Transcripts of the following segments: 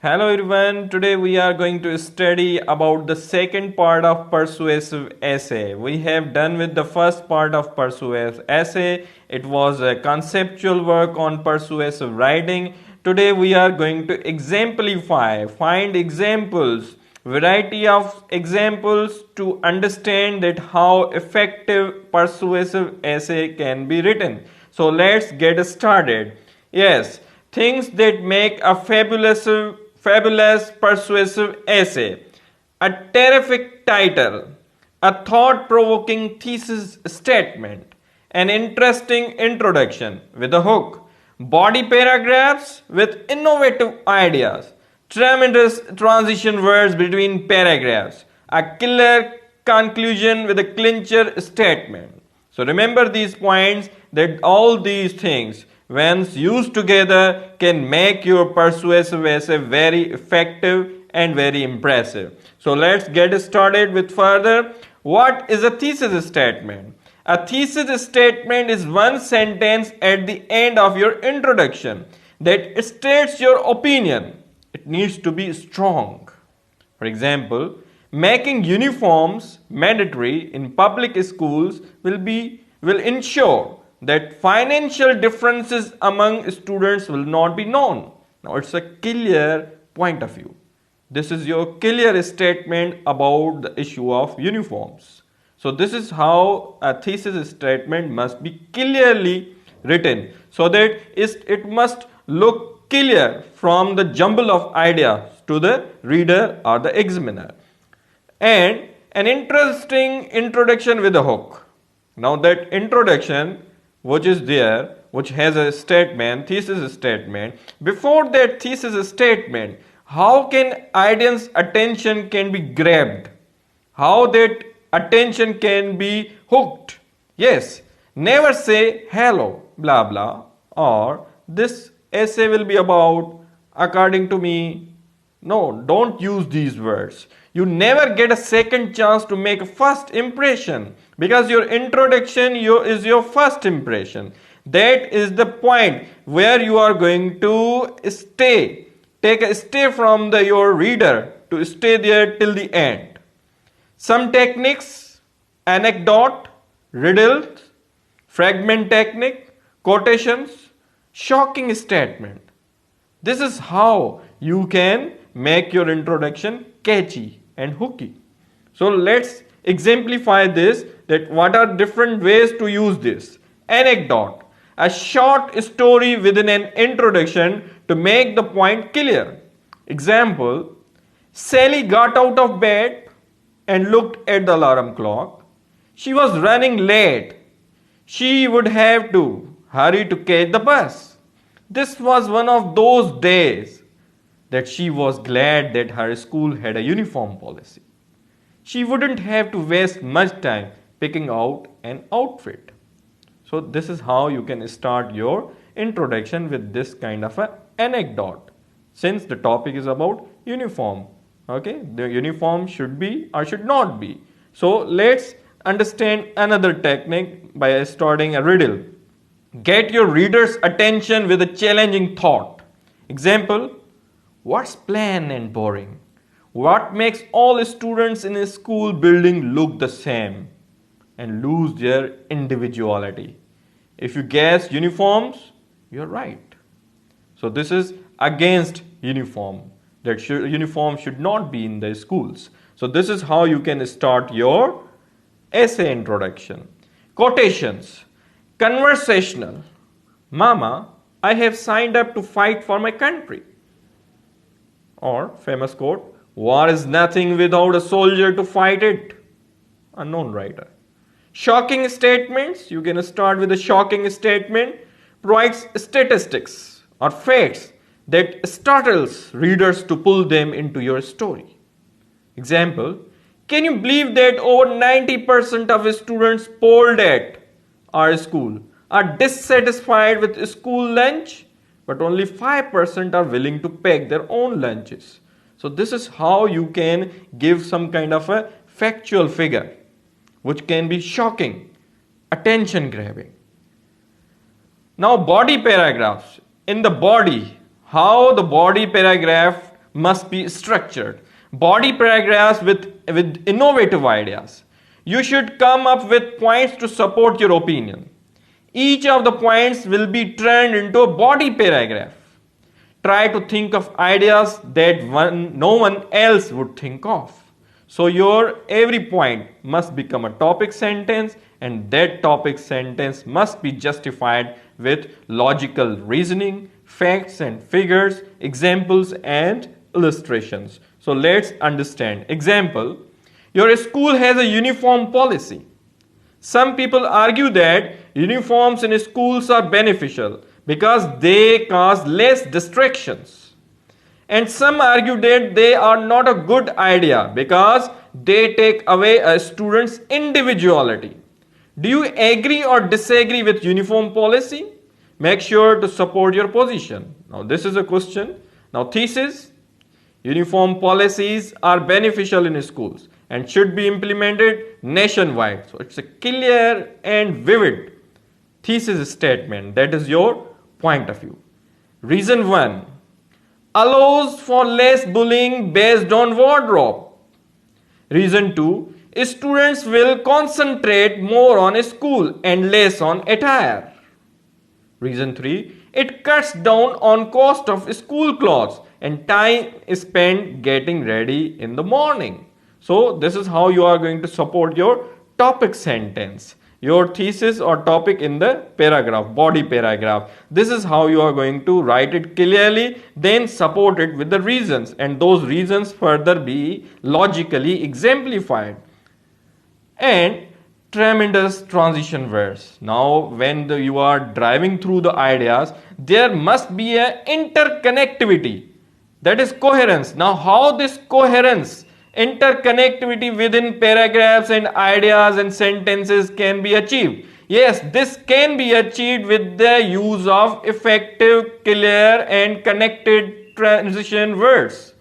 Hello everyone, today we are going to study about the second part of persuasive essay. We have done with the first part of persuasive essay. It was a conceptual work on persuasive writing. Today we are going to exemplify, find examples, variety of examples to understand that how effective persuasive essay can be written. So let's get started. Yes, things that make a fabulous persuasive essay. A terrific title, a thought-provoking thesis statement, an interesting introduction with a hook, body paragraphs with innovative ideas, tremendous transition words between paragraphs, a killer conclusion with a clincher statement. So remember these points that all these things when used together can make your persuasive essay very effective and very impressive. So let's get started with further. What is a thesis statement? A thesis statement is one sentence at the end of your introduction that states your opinion. It needs to be strong. For example, making uniforms mandatory in public schools will ensure that financial differences among students will not be known. Now it's a clear point of view. This is your clear statement about the issue of uniforms. So this is how a thesis statement must be clearly written so that it must look clear from the jumble of ideas to the reader or the examiner. And an interesting introduction with a hook. Now that introduction which is there, which has a statement, thesis statement. Before that thesis statement, how can audience attention can be grabbed? How that attention can be hooked? Yes, never say hello, blah blah, or this essay will be about, according to me. No, don't use these words. You never get a second chance to make a first impression because your introduction is your first impression. That is the point where you are going to stay. Take a stay from your reader to stay there till the end. Some techniques, anecdote, riddles, fragment technique, quotations, shocking statement. This is how you can make your introduction catchy and hooky. So let's exemplify this, that what are different ways to use this. Anecdote, a short story within an introduction to make the point clear. Example, Sally got out of bed and looked at the alarm clock. She was running late. She would have to hurry to catch the bus. This was one of those days that she was glad that her school had a uniform policy. She wouldn't have to waste much time picking out an outfit. So this is how you can start your introduction with this kind of an anecdote. Since the topic is about uniform, okay, the uniform should be or should not be. So let's understand another technique by starting a riddle. Get your reader's attention with a challenging thought. Example, what's plain and boring? What makes all students in a school building look the same and lose their individuality? If you guess uniforms, you're right. So this is against uniform. That uniform should not be in the schools. So this is how you can start your essay introduction. Quotations. Conversational. Mama, I have signed up to fight for my country. Or famous quote, war is nothing without a soldier to fight it. Unknown writer. Shocking statements. You can start with a shocking statement. Provides statistics or facts that startles readers to pull them into your story. Example, can you believe that over 90% of students polled at our school are dissatisfied with school lunch, but only 5% are willing to pack their own lunches. So this is how you can give some kind of a factual figure which can be shocking, attention grabbing. Now body paragraphs. In the body, how the body paragraph must be structured. Body paragraphs with innovative ideas. You should come up with points to support your opinion. Each of the points will be turned into a body paragraph. Try to think of ideas that no one else would think of. So your every point must become a topic sentence, and that topic sentence must be justified with logical reasoning, facts and figures, examples and illustrations. So let's understand. Example, your school has a uniform policy. Some people argue that uniforms in schools are beneficial because they cause less distractions. And some argue that they are not a good idea because they take away a student's individuality. Do you agree or disagree with uniform policy? Make sure to support your position. Now this is a question. Now thesis. Uniform policies are beneficial in schools and should be implemented nationwide. So it's a clear and vivid thesis statement. That is your point of view. Reason 1. Allows for less bullying based on wardrobe. Reason 2. Students will concentrate more on school and less on attire. Reason 3. It cuts down on cost of school clothes and time spent getting ready in the morning. So this is how you are going to support your topic sentence, your thesis or topic in the paragraph, body paragraph. This is how you are going to write it clearly, then support it with the reasons, and those reasons further be logically exemplified. And tremendous transition words. Now when you are driving through the ideas, there must be an interconnectivity, that is coherence. Now how this coherence, interconnectivity within paragraphs and ideas and sentences can be achieved? Yes, this can be achieved with the use of effective, clear and connected transition words.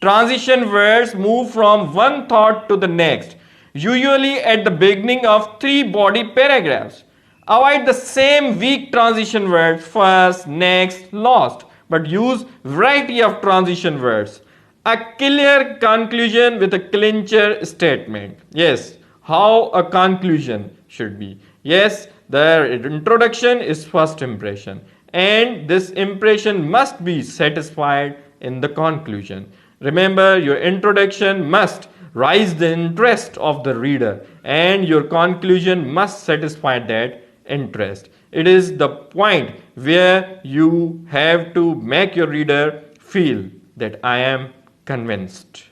Transition words move from one thought to the next, usually at the beginning of 3 body paragraphs. Avoid the same weak transition words, first, next, last, but use variety of transition words. A clear conclusion with a clincher statement. Yes, how a conclusion should be. Yes, the introduction is first impression, and this impression must be satisfied in the conclusion. Remember, your introduction must raise the interest of the reader, and your conclusion must satisfy that interest. It is the point where you have to make your reader feel that I am convinced.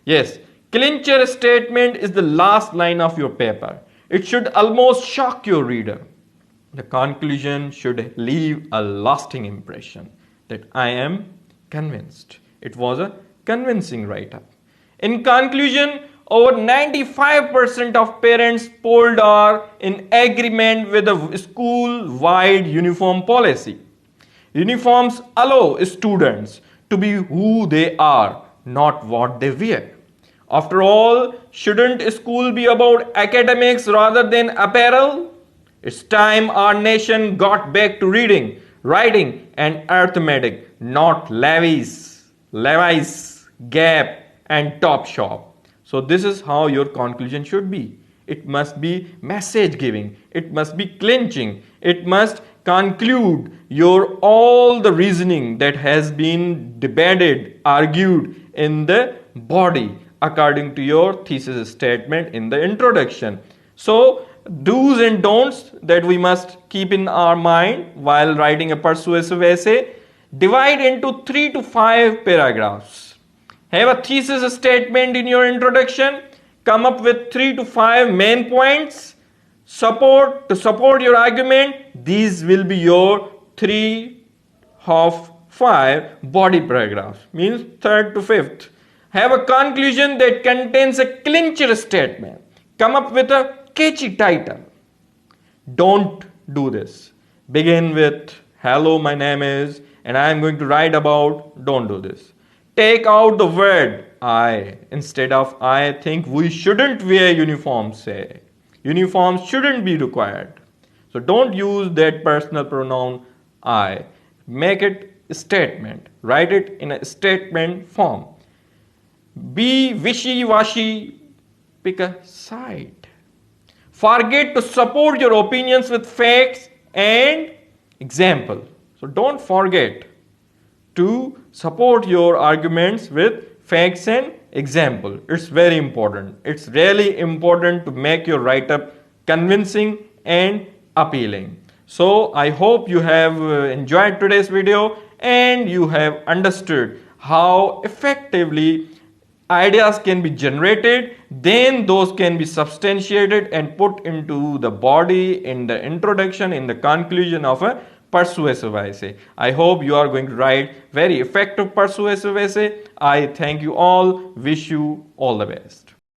Yes, clincher statement is the last line of your paper. It should almost shock your reader. The conclusion should leave a lasting impression that I am convinced. It was a convincing write-up. In conclusion, over 95% of parents polled are in agreement with the school-wide uniform policy. Uniforms allow students to be who they are, not what they wear. After all, shouldn't school be about academics rather than apparel? It's time our nation got back to reading, writing and arithmetic, not Levi's, Gap and Topshop. So this is how your conclusion should be. It must be message giving. It must be clinching. It must conclude your all the reasoning that has been debated, argued in the body according to your thesis statement in the introduction. So do's and don'ts that we must keep in our mind while writing a persuasive essay. Divide into 3 to 5 paragraphs. Have a thesis statement in your introduction. Come up with 3 to 5 main points. To support your argument, these will be your 3 of 5 body paragraphs, means 3rd to 5th. Have a conclusion that contains a clincher statement. Come up with a catchy title. Don't do this. Begin with, hello, my name is, and I am going to write about, don't do this. Take out the word I. Instead of I think we shouldn't wear uniforms, say. Uniforms shouldn't be required. So don't use that personal pronoun I. Make it statement. Write it in a statement form. Be wishy-washy, pick a side. Forget to support your opinions with facts and example. So don't forget to support your arguments with facts and example. It's very important. It's really important to make your write-up convincing and appealing. So I hope you have enjoyed today's video and you have understood how effectively ideas can be generated, then those can be substantiated and put into the body, in the introduction, in the conclusion of a persuasive essay. I hope you are going to write very effective persuasive essay. I thank you all. Wish you all the best.